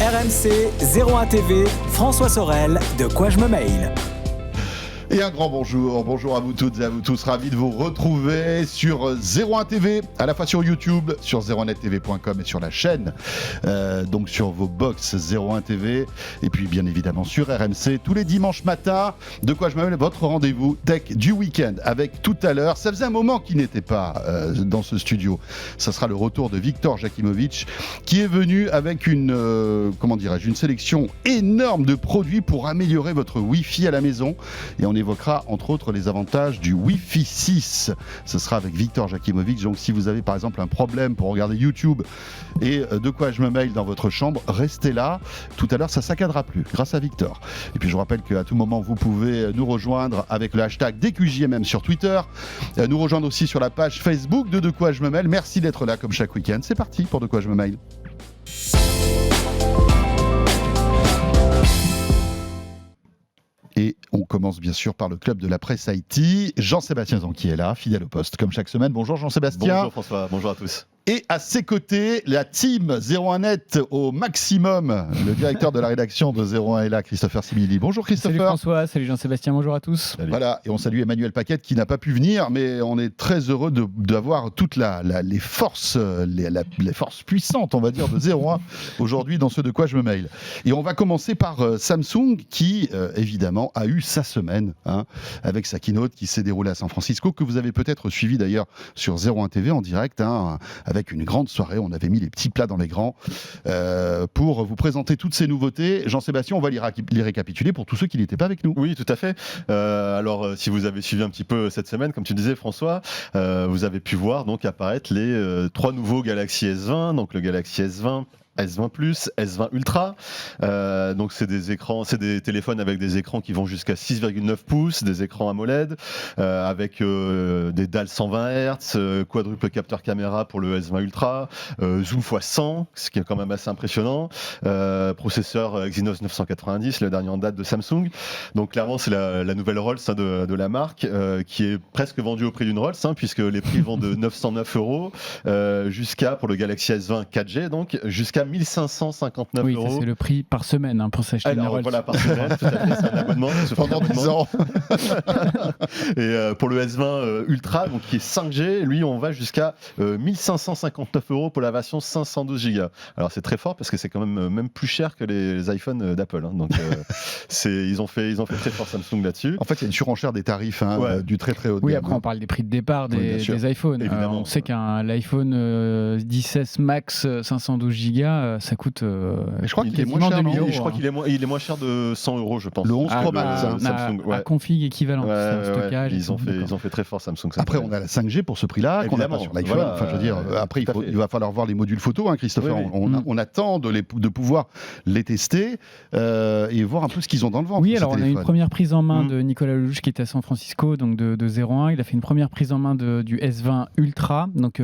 RMC 01 TV, François Sorel, De quoi je me mail. Et un grand bonjour à vous toutes et à vous tous, ravi de vous retrouver sur 01 TV, à la fois sur YouTube, sur 01nettv.com et sur la chaîne, donc sur vos box 01 TV, et puis bien évidemment sur RMC, tous les dimanches matins, De quoi je me mail, votre rendez-vous tech du week-end, avec tout à l'heure, ça faisait un moment qu'il n'était pas dans ce studio, ça sera le retour de Victor Jakimovic, qui est venu avec une sélection énorme de produits pour améliorer votre Wi-Fi à la maison, et on évoquera entre autres les avantages du Wi-Fi 6. Ce sera avec Victor Jakimovic. Donc si vous avez par exemple un problème pour regarder YouTube et De quoi je me mail dans votre chambre, restez là. Tout à l'heure, ça saccadera plus grâce à Victor. Et puis je vous rappelle qu'à tout moment, vous pouvez nous rejoindre avec le hashtag DQJMM sur Twitter. Nous rejoindre aussi sur la page Facebook de quoi je me mail. Merci d'être là comme chaque week-end. C'est parti pour De quoi je me mail. Et on commence bien sûr par le club de la presse IT. Jean-Sébastien Zan qui est là, fidèle au poste, comme chaque semaine. Bonjour Jean-Sébastien. Bonjour François, bonjour à tous. Et à ses côtés, la team 01net au maximum. Le directeur de la rédaction de 01 est là, Christopher Simili. Bonjour Christopher. Salut François, salut Jean-Sébastien, bonjour à tous. Salut. Voilà, et on salue Emmanuel Paquette qui n'a pas pu venir, mais on est très heureux d'avoir toutes les forces, les forces puissantes, on va dire, de 01 aujourd'hui dans ce De quoi je me mail. Et on va commencer par Samsung qui, évidemment, a eu sa semaine avec sa keynote qui s'est déroulée à San Francisco, que vous avez peut-être suivi d'ailleurs sur 01 TV en direct, avec une grande soirée. On avait mis les petits plats dans les grands pour vous présenter toutes ces nouveautés. Jean-Sébastien, on va les récapituler pour tous ceux qui n'étaient pas avec nous. Oui, tout à fait. Alors, si vous avez suivi un petit peu cette semaine, comme tu disais François, vous avez pu voir donc apparaître les 3 nouveaux Galaxy S20, donc le Galaxy S20, S20 Plus, S20 Ultra. Donc c'est des téléphones avec des écrans qui vont jusqu'à 6,9 pouces, des écrans AMOLED, avec des dalles 120 Hz, quadruple capteur caméra pour le S20 Ultra, zoom x100, ce qui est quand même assez impressionnant, processeur Exynos 990, le dernier en date de Samsung. Donc clairement c'est la nouvelle Rolls de la marque, qui est presque vendue au prix d'une Rolls, puisque les prix vont de 909 € jusqu'à, pour le Galaxy S20 4G, donc jusqu'à 1559 €. Oui, ça, c'est le prix par semaine pour s'acheter une Rolls. Voilà, par semaine, tout à fait, c'est un abonnement. Pendant 10 ans. Et pour le S20 Ultra, donc qui est 5G, lui, on va jusqu'à 1559 € pour la version 512 Go. Alors c'est très fort parce que c'est quand même plus cher que les iPhones d'Apple. Donc ils ont fait très fort Samsung là-dessus. En fait, il y a une surenchère des tarifs du très très haut de gamme. Oui, après on parle des prix de départ des iPhones. On sait l'iPhone 10S Max 512 Go, ça coûte. Mais je crois qu'il est moins cher. Je crois qu'il est moins cher de 100 €, je pense. Le 11 Pro Max, Samsung. À config équivalent, stockage. Ils ont fait très fort Samsung. Après, on a la 5G pour ce prix-là, qu'on n'a pas sur l'iPhone. Voilà, enfin, je veux dire, après, il va falloir voir les modules photo, Christopher. Oui. On attend de pouvoir les tester et voir un peu ce qu'ils ont dans le ventre. Oui, alors on a une première prise en main de Nicolas Lelouch qui était à San Francisco, donc de 01. Il a fait une première prise en main du S20 Ultra, donc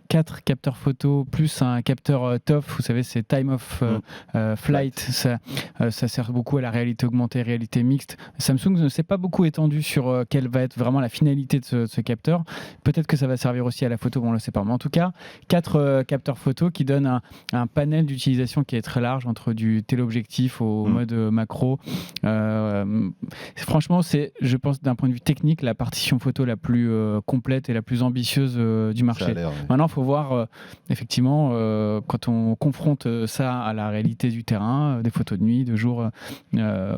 4 capteurs photo plus un capteur TOF. Vous savez, c'est Time of Flight. Ça sert beaucoup à la réalité augmentée, réalité mixte. Samsung ne s'est pas beaucoup étendu sur quelle va être vraiment la finalité de ce capteur. Peut-être que ça va servir aussi à la photo, on ne le sait pas. Mais en tout cas, 4 capteurs photo qui donnent un panel d'utilisation qui est très large, entre du téléobjectif au mode macro. Franchement, c'est, je pense, d'un point de vue technique, la partition photo la plus complète et la plus ambitieuse du marché. Maintenant, il faut voir, effectivement, quand on confronte ça à la réalité du terrain, des photos de nuit, de jour,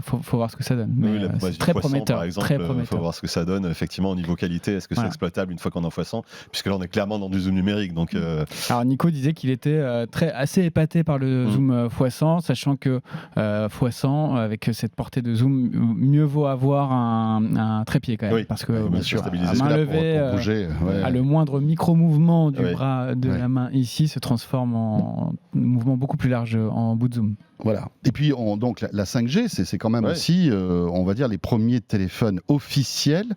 faut voir ce que ça donne. Oui, c'est très prometteur. Par exemple, il faut voir ce que ça donne, effectivement, au niveau qualité. Est-ce que c'est exploitable une fois qu'on est en x100 ? Puisque là, on est clairement dans du zoom numérique. Donc, Alors, Nico disait qu'il était assez épaté par le zoom x100, sachant que x100, avec cette portée de zoom, mieux vaut avoir un trépied quand même. Oui, parce que bien sûr, à main levée, à le moindre micro-mouvement du bras de la main ici se transforme en mouvement beaucoup plus large en bout de zoom. Voilà. Et puis, donc, la 5G, c'est quand même aussi, on va dire, les premiers téléphones officiels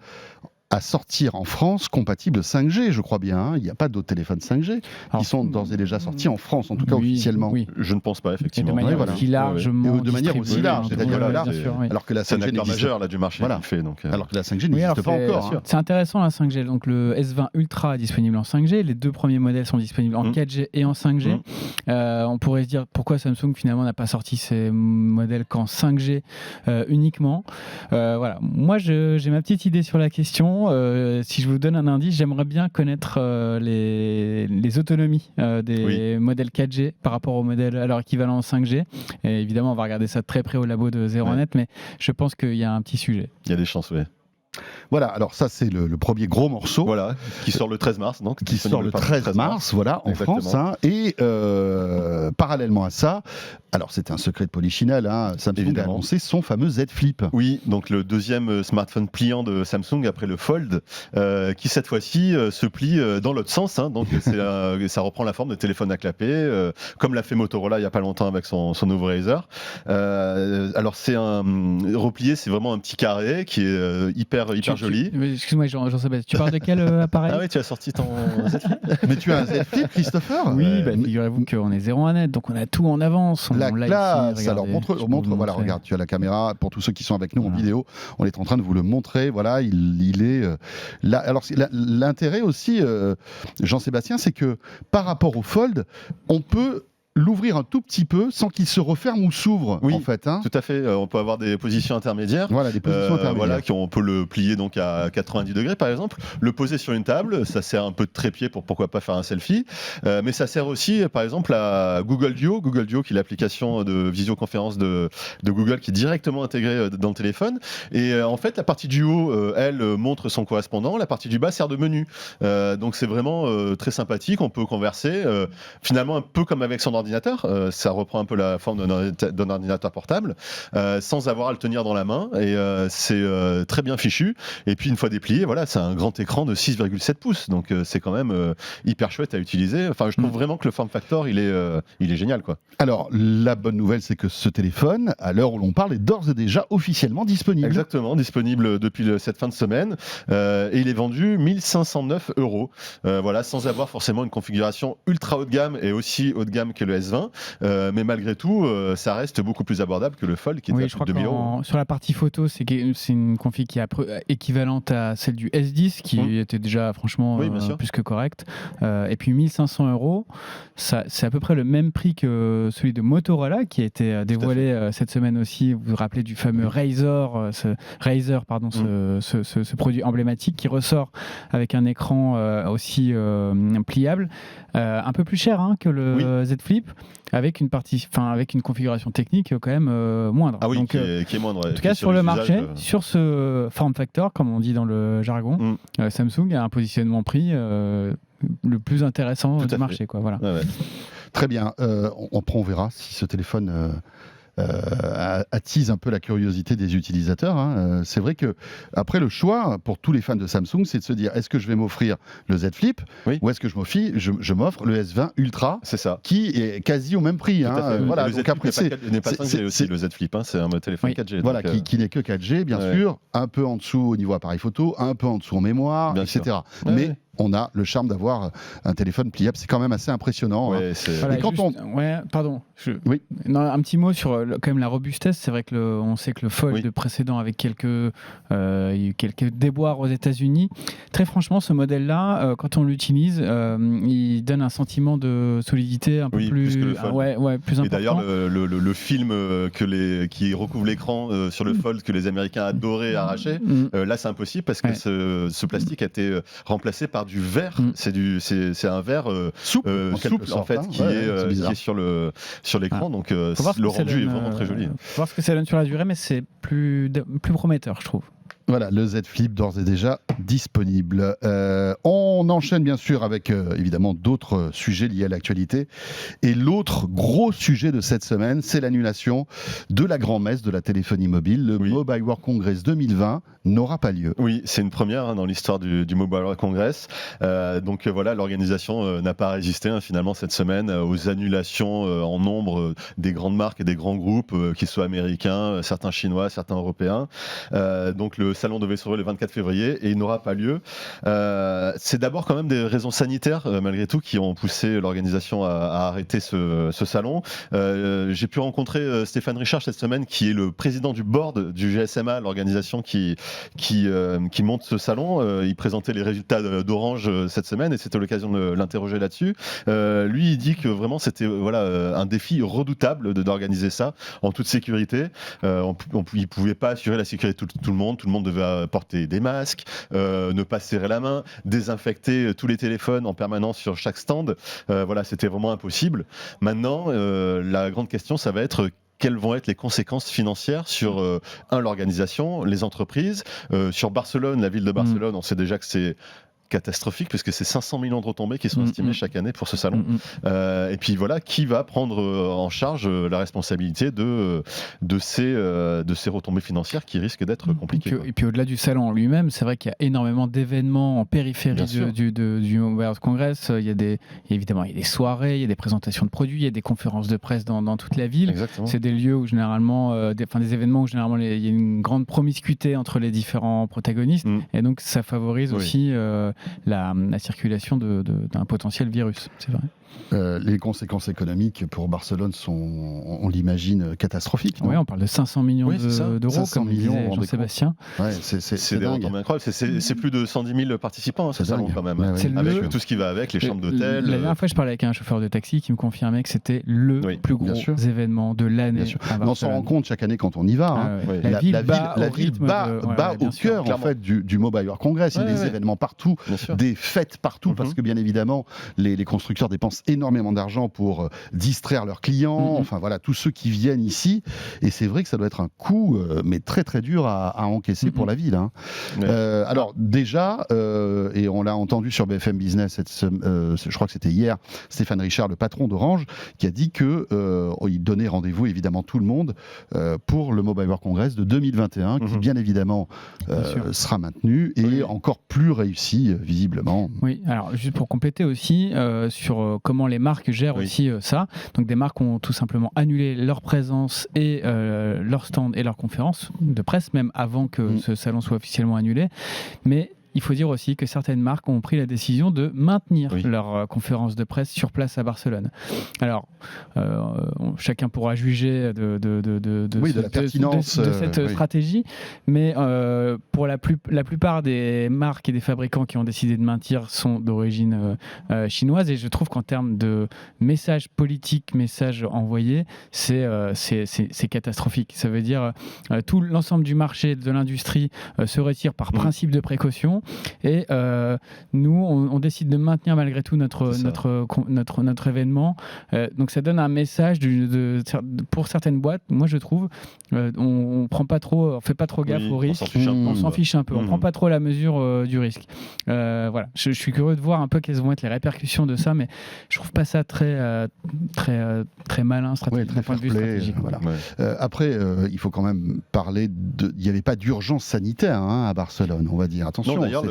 à sortir en France compatible 5G, je crois bien. Il n'y a pas d'autres téléphones 5G Alors, qui sont d'ores et déjà sortis en France, en tout cas oui, officiellement. oui. Je ne pense pas, Et de effectivement. manière voilà. aussi largement Et de manière aussi distribuée, large, hein, c'est-à-dire voilà, là, bien sûr, oui. Alors que la C'est un 5G acteur n'existe majeur là, du marché Voilà. qui fait. Donc, alors que la 5G Oui, n'existe alors pas encore. hein. c'est intéressant la 5G. Donc le S20 Ultra est disponible en 5G. Les 2 premiers modèles sont disponibles en 4G et en 5G. On pourrait se dire pourquoi Samsung finalement n'a pas sorti ces modèles qu'en 5G uniquement. Voilà. Moi, j'ai ma petite idée sur la question. Si je vous donne un indice, j'aimerais bien connaître les autonomies des modèles 4G par rapport aux modèles à leur équivalent en 5G. Et évidemment, on va regarder ça de très près au labo de 01net, mais je pense qu'il y a un petit sujet. il y a des chances, oui. Voilà, alors ça c'est le premier gros morceau. Voilà, qui sort le 13 mars. Donc, Qui sort le 13 mars, voilà, en Exactement. France. Hein, et parallèlement à ça, alors c'était un secret de polichinelle, hein, Samsung Évidemment. a annoncé son fameux Z Flip. Oui, donc le deuxième smartphone pliant de Samsung après le Fold, qui cette fois-ci se plie dans l'autre sens. Hein, donc ça reprend la forme de téléphone à clapet, comme l'a fait Motorola il n'y a pas longtemps avec son nouveau Razr. Alors c'est un replié, c'est vraiment un petit carré qui est hyper joli. Excuse-moi, Jean-Sébastien, tu parles de quel appareil? Ah oui, tu as sorti ton Z Flip. Mais tu as un Z Flip, Christopher? Oui, figurez-vous qu'on est 01net, donc on a tout en avance. La On l'a classe. ici, Alors regardez, je peux vous montre, voilà, montrer. regarde, tu as la caméra. Pour tous ceux qui sont avec nous en Voilà. vidéo, on est en train de vous le montrer. Voilà, il est là. Alors l'intérêt aussi, Jean-Sébastien, c'est que par rapport au Fold, on peut l'ouvrir un tout petit peu sans qu'il se referme ou s'ouvre, Oui. en fait. Hein. Tout à fait, on peut avoir des positions intermédiaires. Voilà, des positions intermédiaires. Voilà, on peut le plier donc à 90 degrés par exemple, le poser sur une table, ça sert un peu de trépied pour pourquoi pas faire un selfie, mais ça sert aussi par exemple à Google Duo qui est l'application de visioconférence de Google qui est directement intégrée dans le téléphone, et en fait la partie du haut, elle montre son correspondant, la partie du bas sert de menu, donc c'est vraiment très sympathique, on peut converser, finalement un peu comme avec son ordinateur, ça reprend un peu la forme d'un ordinateur portable, sans avoir à le tenir dans la main, et c'est très bien fichu. Et puis une fois déplié, voilà, c'est un grand écran de 6,7 pouces, donc c'est quand même hyper chouette à utiliser. Enfin, je trouve vraiment que le form factor, il est génial, quoi. Alors, la bonne nouvelle, c'est que ce téléphone, à l'heure où l'on parle, est d'ores et déjà officiellement disponible. Exactement, disponible depuis cette fin de semaine, et il est vendu 1509 €. Voilà, sans avoir forcément une configuration ultra haut de gamme et aussi haut de gamme que le S20, mais malgré tout, ça reste beaucoup plus abordable que le Fold qui est à je plus crois de 2000 €. sur la partie photo, c'est une config qui est équivalente à celle du S10, qui était déjà franchement Oui, bien sûr. plus que correcte. Et puis 1500 €, c'est à peu près le même prix que celui de Motorola, qui a été dévoilé cette semaine aussi. Vous vous rappelez du fameux Razr, ce produit emblématique qui ressort avec un écran aussi pliable, un peu plus cher que le Z Flip, avec une configuration technique quand même moindre. Ah oui, Donc, qui est moindre. en tout cas, sur le marché, sur ce form factor, comme on dit dans le jargon, Samsung a un positionnement prix le plus intéressant du marché. Quoi, voilà. Ouais. Très bien. On verra si ce téléphone attise un peu la curiosité des utilisateurs. Hein. C'est vrai que après le choix pour tous les fans de Samsung, c'est de se dire est-ce que je vais m'offrir le Z Flip ou est-ce que je m'offre le S20 Ultra, c'est ça, qui est quasi au même prix. Hein. Voilà. Le Z Flip n'est pas 5G aussi, le Z Flip, hein, c'est un téléphone 4G. Voilà, donc, qui n'est que 4G, bien sûr, un peu en dessous au niveau appareil photo, un peu en dessous en mémoire, bien etc. Mais on a le charme d'avoir un téléphone pliable, c'est quand même assez impressionnant. Ouais, voilà, et quand un petit mot sur quand même la robustesse. C'est vrai que on sait que le Fold précédent avec quelques déboires aux États-Unis. Très franchement, ce modèle-là, quand on l'utilise, il donne un sentiment de solidité un peu plus que le Fold. Plus important. Et d'ailleurs, le film qui recouvre l'écran sur le Fold que les Américains adoraient arracher, là c'est impossible parce que ce plastique a été remplacé par du verre. C'est un verre souple en fait, qui est sur l'écran. Donc le rendu est vraiment très joli. Faut voir ce que ça donne sur la durée, mais c'est plus prometteur, je trouve. Voilà, le Z Flip d'ores et déjà disponible. On enchaîne bien sûr avec évidemment d'autres sujets liés à l'actualité. Et l'autre gros sujet de cette semaine, c'est l'annulation de la grand-messe de la téléphonie mobile. Le Mobile World Congress 2020 n'aura pas lieu. Oui, c'est une première dans l'histoire du Mobile World Congress. Donc voilà, l'organisation n'a pas résisté finalement cette semaine aux annulations en nombre des grandes marques et des grands groupes, qu'ils soient américains, certains chinois, certains européens. Donc salon devait s'ouvrir le 24 février et il n'aura pas lieu. C'est d'abord quand même des raisons sanitaires, malgré tout, qui ont poussé l'organisation à arrêter ce salon. J'ai pu rencontrer Stéphane Richard cette semaine, qui est le président du board du GSMA, l'organisation qui monte ce salon. Il présentait les résultats d'Orange cette semaine et c'était l'occasion de l'interroger là-dessus. Lui, il dit que vraiment c'était un défi redoutable d'organiser ça en toute sécurité. Il ne pouvait pas assurer la sécurité de tout le monde. Tout le monde devait porter des masques, ne pas se serrer la main, désinfecter tous les téléphones en permanence sur chaque stand. C'était vraiment impossible. Maintenant, la grande question, ça va être quelles vont être les conséquences financières sur l'organisation, les entreprises. Sur Barcelone, la ville de Barcelone, on sait déjà que c'est catastrophique puisque c'est 500 millions de retombées qui sont estimées chaque année pour ce salon. Et puis qui va prendre en charge la responsabilité de ces retombées financières qui risquent d'être compliquées. Et puis au-delà du salon en lui-même, c'est vrai qu'il y a énormément d'événements en périphérie du Mobile World Congress. Évidemment, il y a des soirées, il y a des présentations de produits, il y a des conférences de presse dans toute la ville. Exactement. C'est des lieux où généralement, des événements où généralement il y a une grande promiscuité entre les différents protagonistes. Et donc ça favorise aussi la circulation d'un potentiel virus, c'est vrai. Les conséquences économiques pour Barcelone sont, on l'imagine, catastrophiques. Oui, on parle de 500 millions d'euros, comme disait Jean-Sébastien. Ouais, c'est des retombées incroyables. C'est plus de 110 000 participants, ce salon quand même. Avec tout ce qui va avec, les chambres d'hôtel. La dernière fois, je parlais avec un chauffeur de taxi qui me confirmait que c'était le plus gros événement de l'année. On s'en rend compte chaque année quand on y va. La ville bat au cœur en fait, du Mobile World Congress. Il y a des événements partout, des fêtes partout, parce que bien évidemment, les constructeurs dépensent énormément d'argent pour distraire leurs clients, tous ceux qui viennent ici, et c'est vrai que ça doit être un coût mais très très dur à encaisser pour la ville. Alors déjà, et on l'a entendu sur BFM Business, je crois que c'était hier, Stéphane Richard, le patron d'Orange, qui a dit qu'il donnait rendez-vous évidemment tout le monde pour le Mobile World Congress de 2021, qui bien évidemment sera maintenu et encore plus réussi visiblement. Oui, alors juste pour compléter aussi sur comment les marques gèrent aussi ça. Donc des marques ont tout simplement annulé leur présence et leur stand et leur conférence de presse, même avant que ce salon soit officiellement annulé. Mais il faut dire aussi que certaines marques ont pris la décision de maintenir leur conférence de presse sur place à Barcelone. Alors, chacun pourra juger de la pertinence de cette stratégie, mais pour la plupart des marques et des fabricants qui ont décidé de maintenir sont d'origine chinoise, et je trouve qu'en termes de messages politiques, messages envoyés, c'est catastrophique. Ça veut dire tout l'ensemble du marché de l'industrie se retire par principe de précaution. Et nous, on décide de maintenir malgré tout notre événement. Donc ça donne un message pour certaines boîtes. Moi, je trouve, on fait pas trop gaffe au risque. On s'en fiche un peu. On prend pas trop la mesure du risque. Je suis curieux de voir un peu quelles vont être les répercussions de ça, mais je trouve pas ça très malin stratégique, d'un point de vue stratégique. Après, il faut quand même parler il n'y avait pas d'urgence sanitaire à Barcelone, on va dire. Attention. Non, d'ailleurs,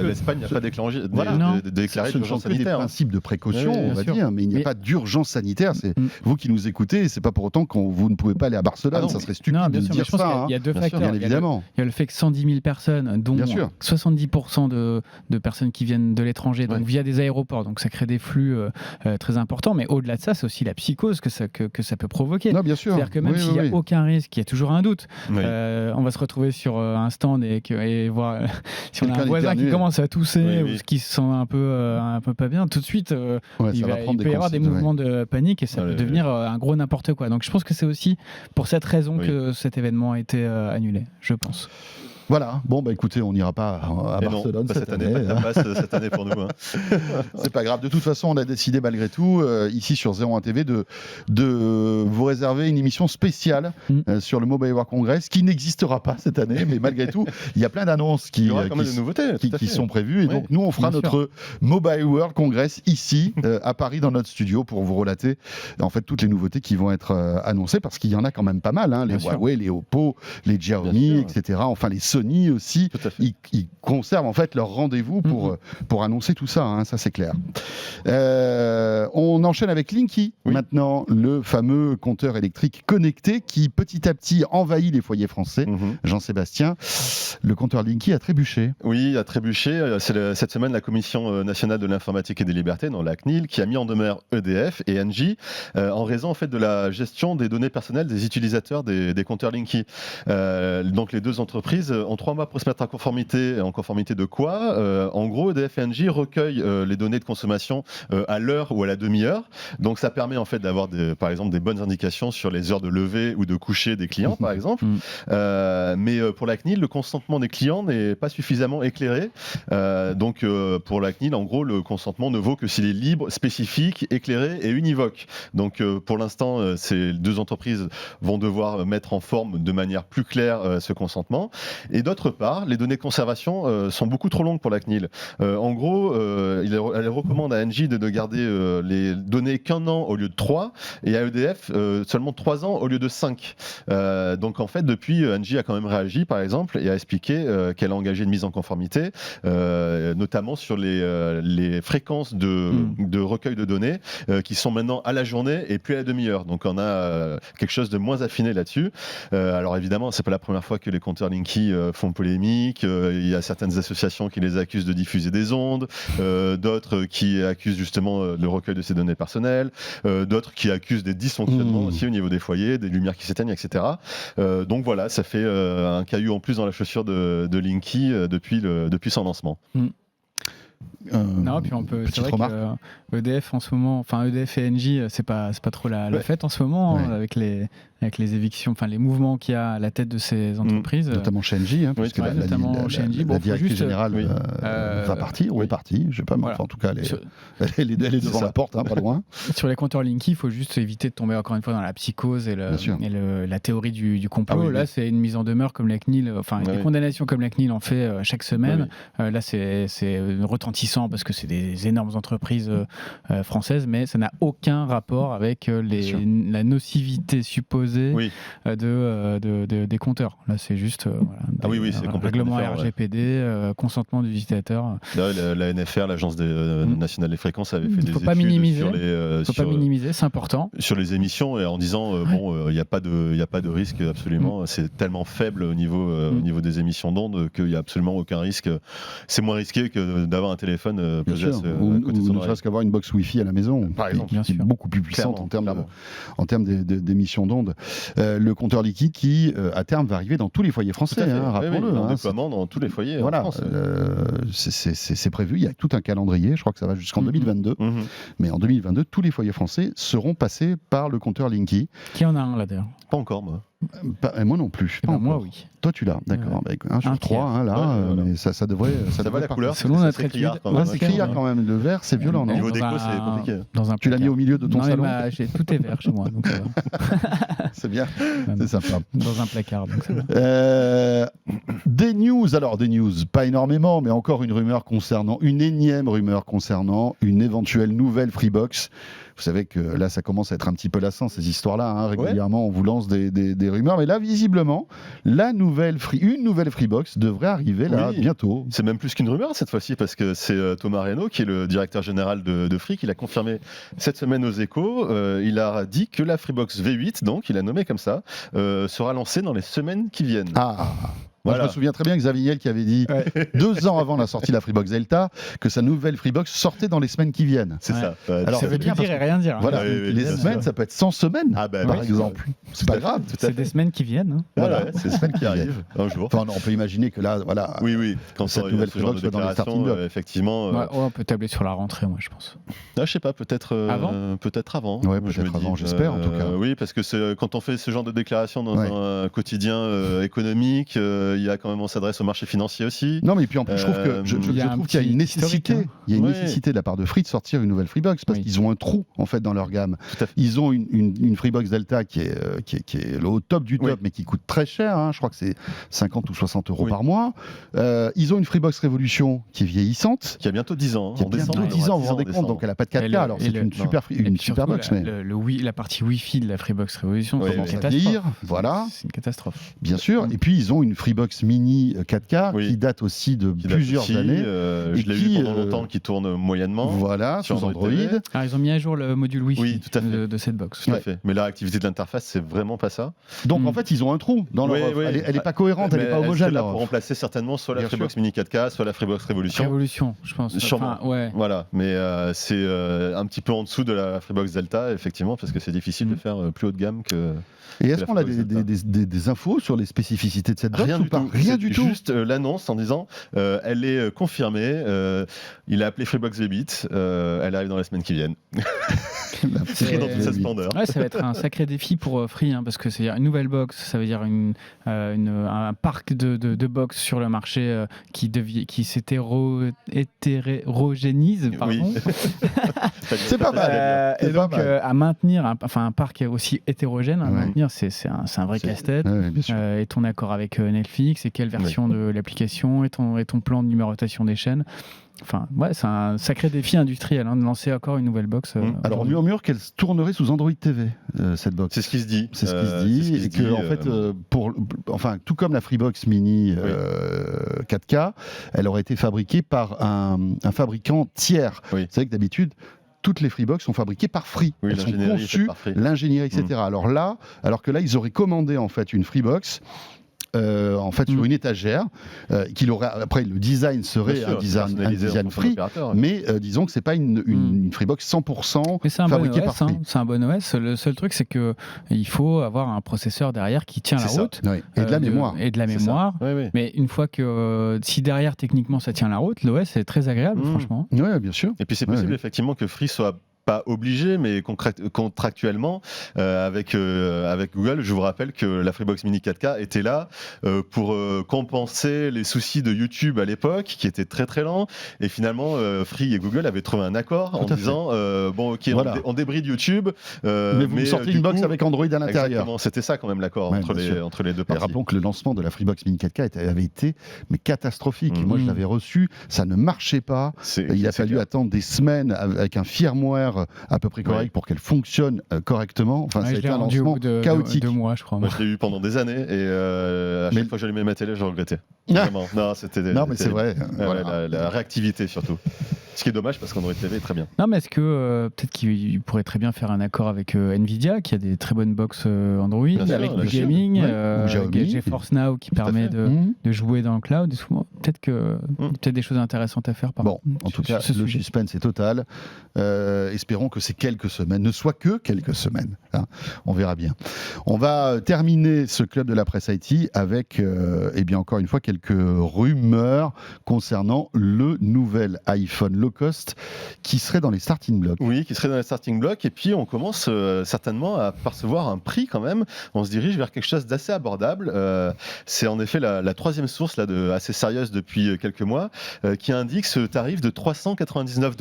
l'Espagne n'a pas déclaré d'urgence sanitaire. Des principes de précaution, on va dire, mais il n'y a pas d'urgence sanitaire. C'est vous qui nous écoutez, c'est pas pour autant que vous ne pouvez pas aller à Barcelone. Ça serait stupide de dire ça. Il y a deux facteurs. Bien évidemment. Il y a le fait que 110 000 personnes, dont 70% de personnes qui viennent de l'étranger, donc via des aéroports, donc ça crée des flux très importants. Mais au-delà de ça, c'est aussi la psychose que ça peut provoquer. Non, bien sûr. C'est-à-dire que même s'il n'y a aucun risque, il y a toujours un doute. On va se retrouver sur un stand et voir si on a un voisin qui commence à tousser ou qui se sent un peu pas bien, tout de suite il peut y avoir des mouvements de panique et ça peut devenir un gros n'importe quoi. Donc je pense que c'est aussi pour cette raison que cet événement a été annulé, je pense. Voilà, écoutez, on n'ira pas à Barcelone cette année. Cette année pour nous. C'est pas grave. De toute façon, on a décidé malgré tout, ici sur 01 TV, de vous réserver une émission spéciale sur le Mobile World Congress, qui n'existera pas cette année, mais malgré tout, il y a plein d'annonces qui sont prévues. Et donc, nous, on fera notre Mobile World Congress ici, à Paris, dans notre studio, pour vous relater en fait toutes les nouveautés qui vont être annoncées, parce qu'il y en a quand même pas mal. Les Huawei, les Oppo, les Xiaomi, etc. Enfin, les Sony Sony aussi, Tout à fait. ils conservent en fait leur rendez-vous pour annoncer tout ça, hein, ça c'est clair. On enchaîne avec Linky, maintenant, le fameux compteur électrique connecté qui petit à petit envahit les foyers français. Jean-Sébastien, le compteur Linky a trébuché. Oui, a trébuché. C'est cette semaine la Commission nationale de l'informatique et des libertés, dans la CNIL, qui a mis en demeure EDF et Engie en raison en fait de la gestion des données personnelles des utilisateurs des compteurs Linky. Donc les deux entreprises ont 3 mois pour se mettre en conformité. En conformité de quoi ? En gros, EDF et Engie recueillent les données de consommation à l'heure ou à la demi-heure. Donc ça permet en fait d'avoir par exemple des bonnes indications sur les heures de lever ou de coucher des clients, par exemple. Mais pour la CNIL, le consentement des clients n'est pas suffisamment éclairé. Donc pour la CNIL, en gros, le consentement ne vaut que s'il est libre, spécifique, éclairé et univoque. Donc pour l'instant, ces deux entreprises vont devoir mettre en forme de manière plus claire ce consentement. Et d'autre part, les données de conservation sont beaucoup trop longues pour la CNIL. En gros, elle recommande à Engie de ne garder les données qu'1 an au lieu de 3 et à EDF seulement 3 ans au lieu de 5. Donc en fait, depuis, Engie a quand même réagi, par exemple, et a expliqué qu'elle a engagé une mise en conformité, notamment sur les fréquences de recueil de données qui sont maintenant à la journée et plus à la demi-heure. Donc on a quelque chose de moins affiné là-dessus. Alors évidemment, c'est pas la première fois que les compteurs Linky font polémique. Il y a certaines associations qui les accusent de diffuser des ondes, d'autres qui accusent justement le recueil de ces données personnelles, d'autres qui accusent des dysfonctionnements aussi au niveau des foyers, des lumières qui s'éteignent, etc. Donc voilà, ça fait un caillou en plus dans la chaussure de Linky depuis son lancement. Non, puis on peut. C'est vrai que EDF en ce moment, enfin EDF et Engie, c'est pas trop la fête en ce moment avec les évictions, enfin les mouvements qu'il y a à la tête de ces entreprises. Notamment chez Engie, hein, parce que notamment chez Engie. La directrice générale va partir ou est partie, je sais pas, mais enfin, en tout cas, elle est devant la porte, hein, pas loin. Sur les compteurs Linky, il faut juste éviter de tomber encore une fois dans la psychose et la théorie du complot. Là, c'est une mise en demeure comme la CNIL, enfin des condamnations comme la CNIL en fait chaque semaine. Là, c'est retentissant parce que c'est des énormes entreprises françaises, mais ça n'a aucun rapport avec la nocivité supposée des compteurs. Là, c'est juste c'est complètement règlement RGPD, consentement du utilisateur. La NFR, l'Agence nationale des fréquences, avait fait des études faut pas minimiser, c'est important. Sur les émissions et en disant il n'y a pas de risque absolument. C'est tellement faible au niveau des émissions d'ondes qu'il n'y a absolument aucun risque. C'est moins risqué que d'avoir un téléphone posé à côté de son oreille. Ne serait-ce qu'avoir une box Wi-Fi à la maison, par exemple, qui est beaucoup plus puissante en termes d'émissions d'ondes. Le compteur Linky qui, à terme, va arriver dans tous les foyers français, rappelons-le. En déploiement dans tous les foyers en France. C'est prévu, il y a tout un calendrier, je crois que ça va jusqu'en 2022. Mais en 2022, tous les foyers français seront passés par le compteur Linky. Qui en a un là d'ailleurs ? Pas encore, moi. Moi non plus. Moi, oui. Toi, tu l'as, d'accord. 1 sur 3, là, mais ça devrait. Ça va la couleur. Selon notre étude. C'est criard quand même. Le vert, c'est violent, non ? Au niveau déco, c'est compliqué. Tu l'as mis au milieu de ton salon ? Tout est vert chez moi, donc ça va. C'est bien, c'est sympa. Dans un placard, donc ça va. Des news, pas énormément, mais encore une énième rumeur concernant une éventuelle nouvelle Freebox. Vous savez que là, ça commence à être un petit peu lassant, ces histoires-là. Régulièrement, on vous lance des rumeurs. Mais là, visiblement, une nouvelle Freebox devrait arriver bientôt. C'est même plus qu'une rumeur cette fois-ci, parce que c'est Thomas Reynaud, qui est le directeur général de Free, qui l'a confirmé cette semaine aux Échos. Il a dit que la Freebox V8, donc il a nommé comme ça, sera lancée dans les semaines qui viennent. Moi, je me souviens très bien que Xavier Niel qui avait dit 2 ans avant la sortie de la Freebox Delta que sa nouvelle Freebox sortait dans les semaines qui viennent. C'est ça. Alors, ça veut dire et rien dire. Voilà, les semaines, ça peut être 100 semaines, par exemple. C'est pas grave. C'est des semaines qui viennent. C'est des semaines qui arrivent un jour. Enfin, on peut imaginer que là, voilà. Oui. Quand cette nouvelle Freebox soit dans les starting blocks. Effectivement. On peut tabler sur la rentrée, moi, je pense. Je sais pas, peut-être avant. Ouais, peut-être avant, j'espère en tout cas. Oui, parce que quand on fait ce genre de déclaration dans un quotidien économique, il y a quand même, on s'adresse au marché financier aussi. Non, mais puis en plus, je trouve qu'il y a une nécessité. Il y a une nécessité de la part de Free de sortir une nouvelle Freebox parce qu'ils ont un trou en fait dans leur gamme. Ils ont une Freebox Delta qui est le top du top, mais qui coûte très cher. Je crois que c'est 50 ou 60 euros par mois. Ils ont une Freebox Révolution qui est vieillissante, qui a bientôt 10 ans. Qui a bientôt 10 ans, vous vous rendez compte. Donc elle n'a pas de 4K. Alors c'est une super box. La partie Wi-Fi de la Freebox Révolution, c'est une catastrophe. Voilà. C'est une catastrophe. Bien sûr. Et puis ils ont une Freebox Freebox Mini 4K Oui. qui date aussi de Qui date plusieurs aussi, années. je et l'ai qui, eu pendant longtemps, qui tourne moyennement. Voilà, sur sous Android Android. TV. Alors, ils ont mis à jour le module Wi-Fi Oui, tout à fait. de cette box. Tout à fait. Mais la réactivité de l'interface, c'est vraiment pas ça. Donc Mm. en fait, ils ont un trou dans leur Oui, offre. oui. Elle est pas cohérente, elle Mais est pas serait homogène. là leur pour offre. remplacer certainement soit la Bien Freebox Mini 4K, soit la Freebox Revolution. Révolution, je pense. Sûrement. Enfin, ouais. Voilà, mais c'est un petit peu en dessous de la Freebox Delta, effectivement, parce que c'est difficile de faire plus haut de gamme que. Et est-ce la qu'on a Freebox des infos sur les spécificités de cette box Rien ou du pas tout. Rien C'est du tout. Juste l'annonce en disant elle est confirmée. Il a appelé Freebox V-Bit. Elle arrive dans les semaines qui viennent. C'est dans toute sa splendeur. Ouais, ça va être un sacré défi pour Free, parce que c'est une nouvelle box, ça veut dire un parc de box sur le marché qui s'hétérogénise. Pardon. C'est pas mal. Et C'est pas donc, mal. à maintenir un parc aussi hétérogène, à Ouais. maintenir, c'est un vrai casse-tête. Ouais, bien sûr. Et ton accord avec Netflix, et quelle version de l'application, et ton plan de numérotation des chaînes. Enfin, ouais, c'est un sacré défi industriel de lancer encore une nouvelle box. Alors aujourd'hui. murmure qu'elle tourner sous Android TV, cette box. C'est ce qui se dit. C'est ce qui se dit, et que en fait, tout comme la Freebox Mini 4K, elle aurait été fabriquée par un fabricant tiers. Oui. Vous savez que d'habitude, toutes les Freebox sont fabriquées par Free. Oui, Elles sont l'ingénierie est faite conçues, par Free. l'ingénierie, etc. Alors que là, ils auraient commandé en fait une Freebox. Sur une étagère, après le design serait un design Free, mais disons que c'est pas une Freebox 100% Mais c'est un bon fabriquée par OS, Free. c'est un bon OS. Le seul truc, c'est que il faut avoir un processeur derrière qui tient la C'est ça. route. Oui. Et de la mémoire. Et de la C'est mémoire. Oui, oui. Mais une fois que si derrière techniquement ça tient la route, l'OS est très agréable, franchement. Oui, bien sûr. Et puis c'est possible effectivement que Free soit pas obligé, mais contractuellement avec Google, je vous rappelle que la Freebox Mini 4K était là pour compenser les soucis de YouTube à l'époque, qui étaient très très lents. Et finalement, Free et Google avaient trouvé un accord en disant bon, ok, Voilà. on débride YouTube, mais vous me sortez une box avec Android à l'intérieur. Exactement, c'était ça quand même l'accord Ouais, entre les deux Et parties. rappelons que le lancement de la Freebox Mini 4K avait été catastrophique. Mhm. Moi, je l'avais reçu, ça ne marchait pas. Il a fallu attendre des semaines avec un firmware à peu près correct pour qu'elle fonctionne correctement. Enfin, ça a Je été l'ai un rendu au lancement bout de chaotique. 2 mois, je crois. Moi, je l'ai eu pendant des années et à chaque fois que j'allumais ma télé, je regrettais. Vraiment. Non, Non, mais c'est vrai. Ouais, Voilà. la réactivité surtout. Ce qui est dommage parce qu'Android TV est très bien. Non, mais est-ce que peut-être qu'il pourrait très bien faire un accord avec Nvidia, qui a des très bonnes box Android, Bien sûr, avec bien du sûr. gaming, Ouais, ou Xiaomi. GeForce Now qui Tout à permet fait. de jouer dans le cloud. Et souvent, peut-être peut-être des choses intéressantes à faire. Bon, en tout cas, le suspense est total. Espérons que ces quelques semaines ne soient que quelques semaines. On verra bien. On va terminer ce club de la presse IT avec, encore une fois, quelques rumeurs concernant le nouvel iPhone low cost qui serait dans les starting blocks. Oui, qui serait dans les starting blocks. Et puis, on commence certainement à percevoir un prix quand même. On se dirige vers quelque chose d'assez abordable. C'est en effet la troisième source assez sérieuse depuis quelques mois qui indique ce tarif de $399.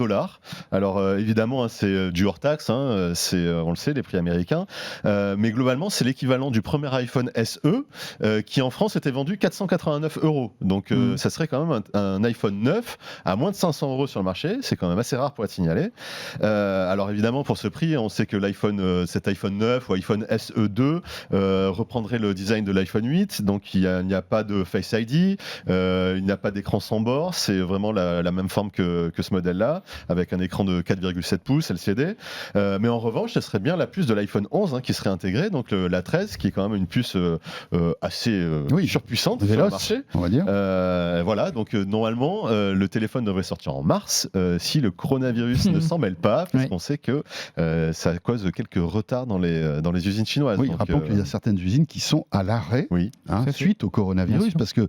Alors, évidemment, c'est du hors taxe. On le sait, les prix américains. Mais globalement, c'est l'équivalent du premier iPhone SE qui, en France, était vendu 489 €. Donc, ça serait quand même un iPhone 9 à moins de 500 € sur le marché. C'est quand même assez rare pour être signalé. Alors évidemment, pour ce prix, on sait que cet iPhone 9 ou iPhone SE2 reprendrait le design de l'iPhone 8. Donc il n'y a pas de Face ID, il n'y a pas d'écran sans bord. C'est vraiment la même forme que ce modèle-là, avec un écran de 4,7 pouces LCD. Mais en revanche, ce serait bien la puce de l'iPhone 11 qui serait intégrée, donc la 13, qui est quand même une puce assez surpuissante sur le marché. On va dire. Voilà, donc normalement, le téléphone devrait sortir en mars si le coronavirus ne s'en mêle pas, parce qu'on sait que ça cause quelques retards dans les usines chinoises. Oui, donc, rappelons qu'il y a certaines usines qui sont à l'arrêt suite au coronavirus, parce que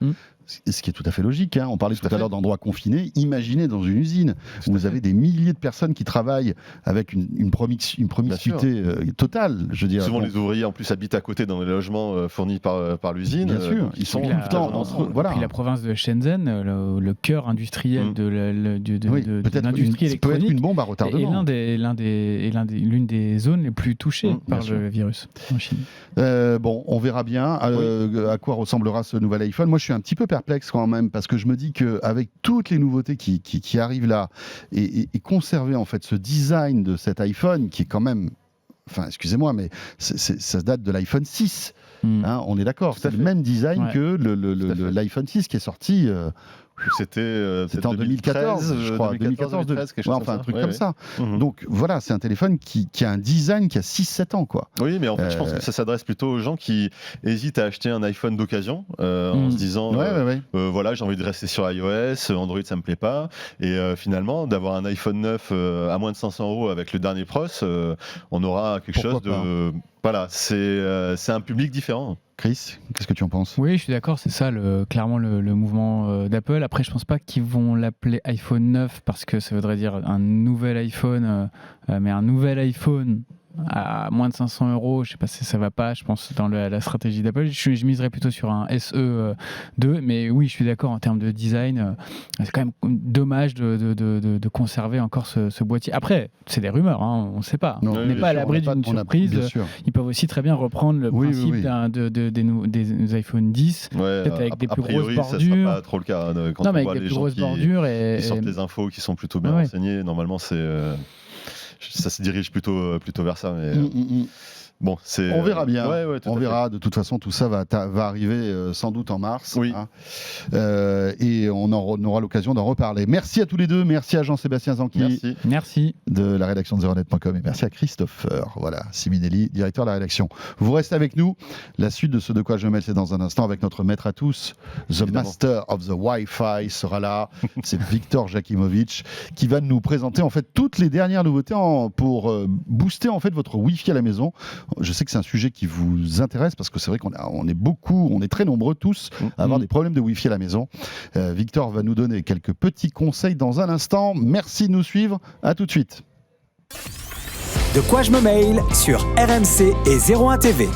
ce qui est tout à fait logique. On parlait tout à l'heure d'endroits confinés. Imaginez dans une usine où vous avez des milliers de personnes qui travaillent avec une promiscuité totale. Je veux dire, souvent, les ouvriers en plus habitent à côté dans les logements fournis par l'usine. Bien sûr, ils sont tout le temps entre eux. Voilà. Puis la province de Shenzhen, le cœur industriel de l'industrie électronique, peut être une bombe à retardement. l'une des zones les plus touchées par le virus en Chine. On verra bien à quoi ressemblera ce nouvel iPhone. Moi, je suis un petit peu perplexe quand même, parce que je me dis qu'avec toutes les nouveautés qui arrivent là, et conserver en fait ce design de cet iPhone qui est quand même, enfin excusez-moi, mais ça date de l'iPhone 6. Hein, on est d'accord, Tout à c'est le fait. même design Ouais. que Tout à fait. l'iPhone 6 qui est sorti. C'était C'était en 2014, je crois. 2013, quelque chose enfin, un truc Ouais, comme ouais. ça. Mhm. Donc voilà, c'est un téléphone qui a un design qui a 6-7 ans, quoi. Oui, mais en fait, je pense que ça s'adresse plutôt aux gens qui hésitent à acheter un iPhone d'occasion en se disant Ouais. voilà, j'ai envie de rester sur iOS, Android, ça me plaît pas. Et finalement, d'avoir un iPhone 9 à moins de 500 € avec le dernier Pros, on aura quelque Pourquoi chose de. Voilà, c'est un public différent. Chris, qu'est-ce que tu en penses? Oui, je suis d'accord, c'est ça clairement le mouvement d'Apple. Après, je pense pas qu'ils vont l'appeler iPhone 9 parce que ça voudrait dire un nouvel iPhone, mais un nouvel iPhone à moins de 500 €, je sais pas si ça va pas, je pense, dans la stratégie d'Apple. Je miserais plutôt sur un SE 2, mais oui, je suis d'accord en termes de design. C'est quand même dommage de conserver encore ce boîtier. Après, c'est des rumeurs, hein, on ne sait pas. Non, On oui, n'est bien pas à sûr, l'abri d'une surprise. Bien sûr. Ils peuvent aussi très bien reprendre le Oui, principe oui. des iPhone 10. Ouais, Peut-être avec des a plus grosses priori, ça bordures. sera pas trop le cas. Quand Non, on mais voit avec des les plus gens grosses qui bordures qui sortent des infos qui sont plutôt bien Ah ouais. renseignées, normalement, ça se dirige plutôt vers ça. Mais, bon, On verra bien. Ouais, tout On à verra. De toute façon, tout ça va arriver sans doute en mars. Oui. Hein. Et on aura l'occasion d'en reparler. Merci à tous les deux. Merci à Jean-Sébastien fait. Zanqui Merci. Merci. de la rédaction de zeronet.com et merci à Christopher, voilà, Siminelli, directeur de la rédaction. Vous restez avec nous. La suite de ce De quoi je mêle, c'est dans un instant avec notre maître à tous, The Évidemment. Master of the Wi-Fi sera là. C'est Victor Jakimovic qui va nous présenter en fait toutes les dernières nouveautés pour booster en fait votre Wi-Fi à la maison. Je sais que c'est un sujet qui vous intéresse parce que c'est vrai on est très nombreux tous à avoir des problèmes de Wi-Fi à la maison. Victor va nous donner quelques petits conseils dans un instant. Merci de nous suivre. À tout de suite. De quoi je me mail sur RMC et 01 TV.